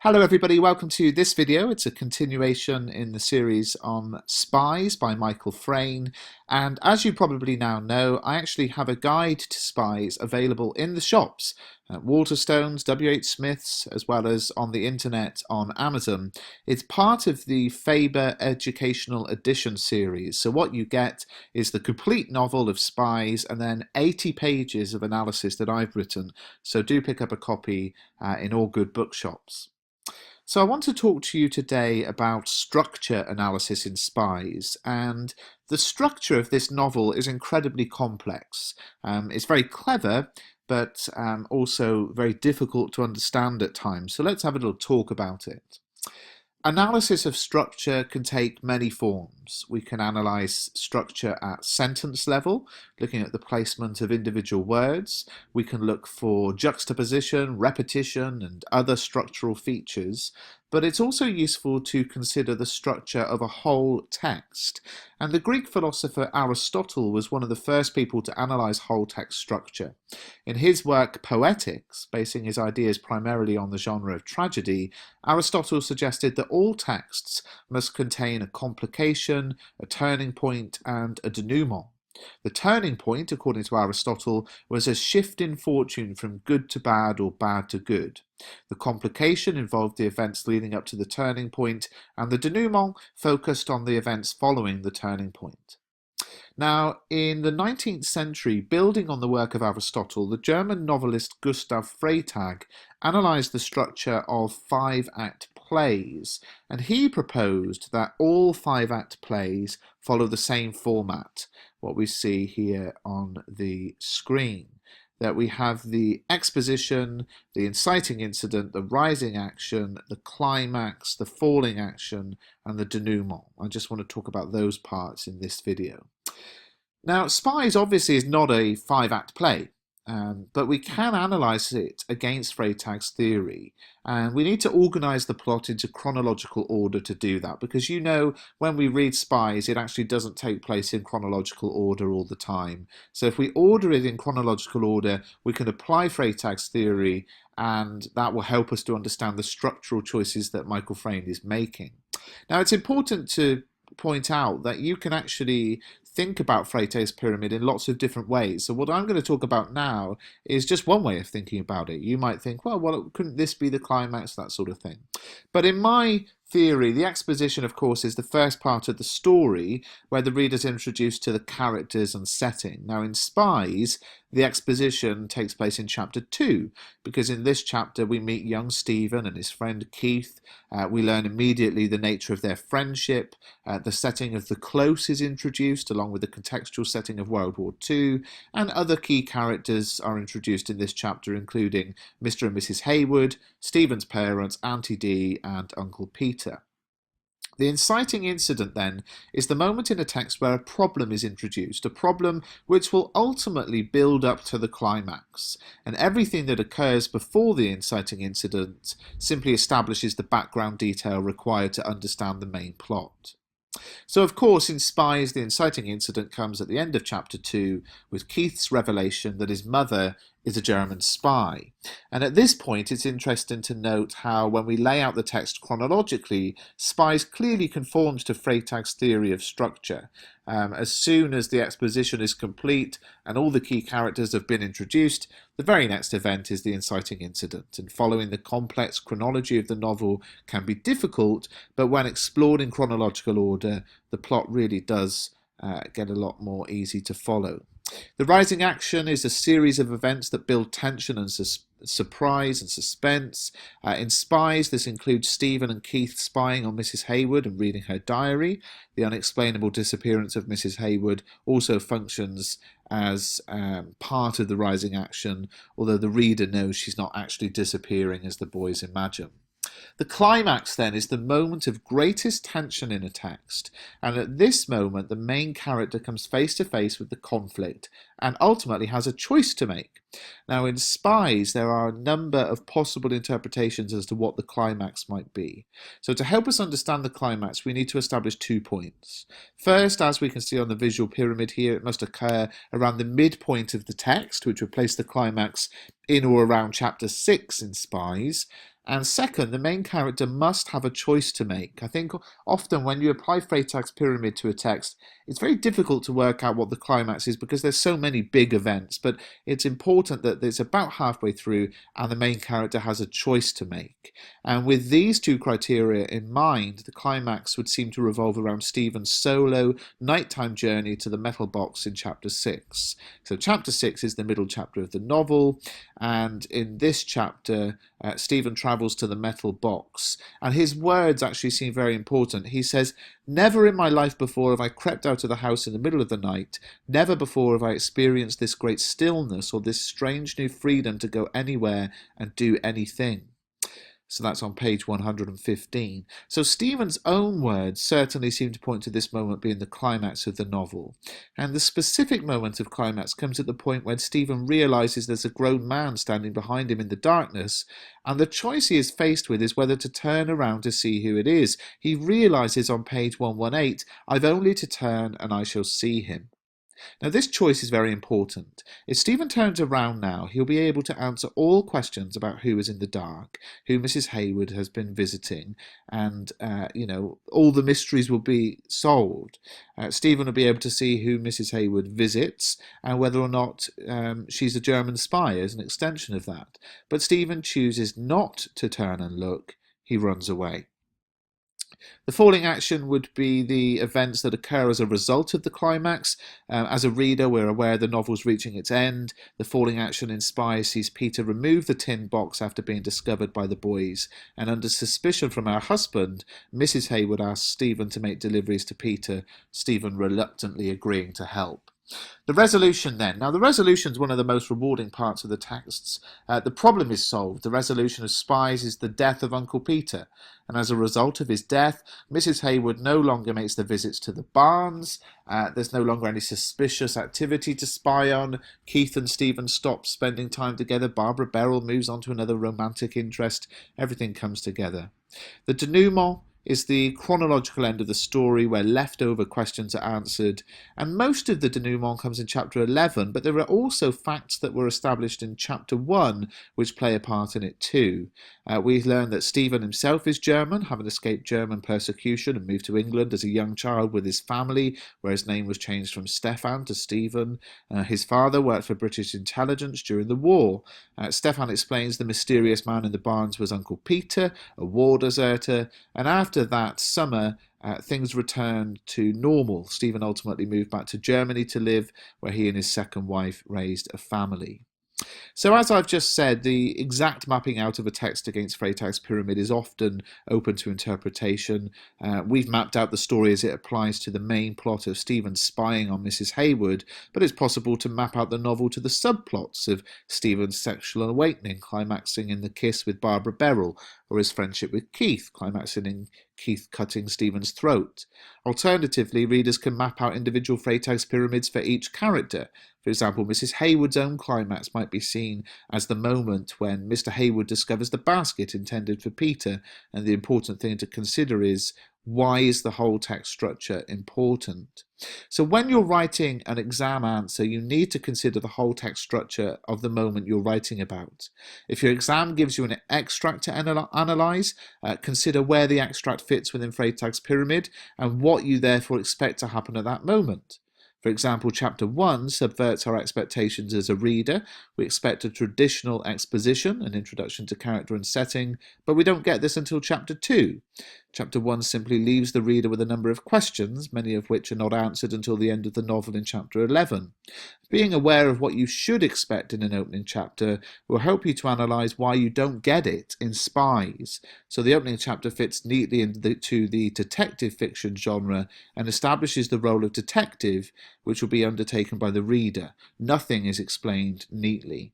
Hello everybody, welcome to this video. It's a continuation in the series on Spies by Michael Frayn, and as you probably now know, I actually have a guide to Spies available in the shops at Waterstones, W.H. Smith's, as well as on the internet on Amazon. It's part of the Faber Educational Edition series, so what you get is the complete novel of Spies and then 80 pages of analysis that I've written, so do pick up a copy in all good bookshops. So I want to talk to you today about structure analysis in Spies, and the structure of this novel is incredibly complex. It's very clever, but also very difficult to understand at times. So let's have a little talk about it. Analysis of structure can take many forms. We can analyse structure at sentence level, looking at the placement of individual words. We can look for juxtaposition, repetition, and other structural features. But it's also useful to consider the structure of a whole text. And the Greek philosopher Aristotle was one of the first people to analyse whole text structure. In his work Poetics, basing his ideas primarily on the genre of tragedy, Aristotle suggested that all texts must contain a complication, a turning point, and a denouement. The turning point, according to Aristotle, was a shift in fortune from good to bad or bad to good. The complication involved the events leading up to the turning point, and the denouement focused on the events following the turning point. Now, in the 19th century, building on the work of Aristotle, the German novelist Gustav Freytag analysed the structure of five-act plays, and he proposed that all five-act plays follow the same format, what we see here on the screen. That we have the exposition, the inciting incident, the rising action, the climax, the falling action, and the denouement. I just want to talk about those parts in this video. Now, Spies obviously is not a five-act play, but we can analyse it against Freytag's theory, and we need to organise the plot into chronological order to do that, because you know when we read Spies it actually doesn't take place in chronological order all the time. So if we order it in chronological order, we can apply Freytag's theory, and that will help us to understand the structural choices that Michael Frayn is making. Now, it's important to point out that you can actually think about Freytag's pyramid in lots of different ways. So what I'm going to talk about now is just one way of thinking about it. You might think, well, couldn't this be the climax, that sort of thing. But in my theory, the exposition, of course, is the first part of the story where the reader's introduced to the characters and setting. Now, in Spies, the exposition takes place in chapter 2, because in this chapter we meet young Stephen and his friend Keith. We learn immediately the nature of their friendship. The setting of the Close is introduced, along with the contextual setting of World War II, and other key characters are introduced in this chapter, including Mr. and Mrs. Hayward, Stephen's parents, Auntie Dee, and Uncle Peter. The inciting incident, then, is the moment in a text where a problem is introduced, a problem which will ultimately build up to the climax, and everything that occurs before the inciting incident simply establishes the background detail required to understand the main plot. So, of course, in Spies, the inciting incident comes at the end of chapter 2 with Keith's revelation that his mother is a German spy. And at this point, it's interesting to note how, when we lay out the text chronologically, Spies clearly conforms to Freytag's theory of structure. As soon as the exposition is complete and all the key characters have been introduced, the very next event is the inciting incident. And following the complex chronology of the novel can be difficult, but when explored in chronological order, the plot really does get a lot more easy to follow. The rising action is a series of events that build tension and surprise and suspense. In Spies, this includes Stephen and Keith spying on Mrs. Hayward and reading her diary. The unexplainable disappearance of Mrs. Hayward also functions as part of the rising action, although the reader knows she's not actually disappearing as the boys imagine. The climax, then, is the moment of greatest tension in a text, and at this moment the main character comes face to face with the conflict and ultimately has a choice to make. Now, in Spies, there are a number of possible interpretations as to what the climax might be. So to help us understand the climax, we need to establish 2 points. First, as we can see on the visual pyramid here, it must occur around the midpoint of the text, which would place the climax in or around chapter 6 in Spies. And second, the main character must have a choice to make. I think often when you apply Freytag's pyramid to a text, it's very difficult to work out what the climax is because there's so many big events, but it's important that it's about halfway through and the main character has a choice to make. And with these two criteria in mind, the climax would seem to revolve around Stephen's solo nighttime journey to the metal box in chapter 6. So chapter 6 is the middle chapter of the novel, and in this chapter, Stephen travels to the metal box, and his words actually seem very important. He says, "Never in my life before have I crept out of the house in the middle of the night. Never before have I experienced this great stillness or this strange new freedom to go anywhere and do anything." So that's on page 115. So Stephen's own words certainly seem to point to this moment being the climax of the novel. And the specific moment of climax comes at the point when Stephen realizes there's a grown man standing behind him in the darkness, and the choice he is faced with is whether to turn around to see who it is. He realizes on page 118, "I've only to turn and I shall see him." Now, this choice is very important. If Stephen turns around now, he'll be able to answer all questions about who is in the dark, who Mrs. Hayward has been visiting, and, all the mysteries will be solved. Stephen will be able to see who Mrs. Hayward visits and whether or not she's a German spy as an extension of that. But Stephen chooses not to turn and look. He runs away. The falling action would be the events that occur as a result of the climax. As a reader, we're aware the novel's reaching its end. The falling action in Spies sees Peter remove the tin box after being discovered by the boys, and under suspicion from her husband, Mrs. Hayward asks Stephen to make deliveries to Peter, Stephen reluctantly agreeing to help. The resolution then. Now, the resolution is one of the most rewarding parts of the texts. The problem is solved. The resolution of Spies is the death of Uncle Peter. And as a result of his death, Mrs. Hayward no longer makes the visits to the barns. There's no longer any suspicious activity to spy on. Keith and Stephen stop spending time together. Barbara Beryl moves on to another romantic interest. Everything comes together. The denouement is the chronological end of the story where leftover questions are answered, and most of the denouement comes in chapter 11, but there are also facts that were established in chapter 1 which play a part in it too. We learn that Stephen himself is German, having escaped German persecution and moved to England as a young child with his family, where his name was changed from Stefan to Stephen. His father worked for British intelligence during the war. Stefan explains the mysterious man in the barns was Uncle Peter, a war deserter, and after that summer, things returned to normal. Stephen ultimately moved back to Germany to live, where he and his second wife raised a family. So as I've just said, the exact mapping out of a text against Freytag's pyramid is often open to interpretation. We've mapped out the story as it applies to the main plot of Stephen spying on Mrs. Hayward, but it's possible to map out the novel to the subplots of Stephen's sexual awakening, climaxing in the kiss with Barbara Beryl, or his friendship with Keith, climaxing in Keith cutting Stephen's throat. Alternatively, readers can map out individual Freytag's pyramids for each character. For example, Mrs. Hayward's own climax might be seen as the moment when Mr. Hayward discovers the basket intended for Peter, and the important thing to consider is, why is the whole text structure important? So when you're writing an exam answer, you need to consider the whole text structure of the moment you're writing about. If your exam gives you an extract to analyse, consider where the extract fits within Freytag's pyramid and what you therefore expect to happen at that moment. For example, chapter 1 subverts our expectations as a reader. We expect a traditional exposition, an introduction to character and setting, but we don't get this until chapter 2. Chapter 1 simply leaves the reader with a number of questions, many of which are not answered until the end of the novel in chapter 11. Being aware of what you should expect in an opening chapter will help you to analyse why you don't get it in Spies. So the opening chapter fits neatly into the detective fiction genre and establishes the role of detective, which will be undertaken by the reader. Nothing is explained neatly.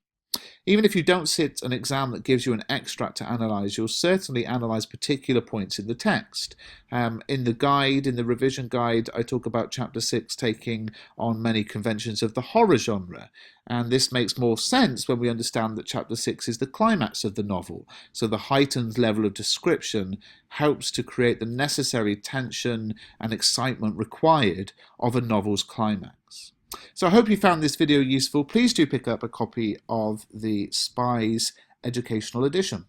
Even if you don't sit an exam that gives you an extract to analyse, you'll certainly analyse particular points in the text. In the guide, in the revision guide, I talk about chapter 6 taking on many conventions of the horror genre. And this makes more sense when we understand that chapter 6 is the climax of the novel. So the heightened level of description helps to create the necessary tension and excitement required of a novel's climax. So I hope you found this video useful. Please do pick up a copy of the Spies Educational Edition.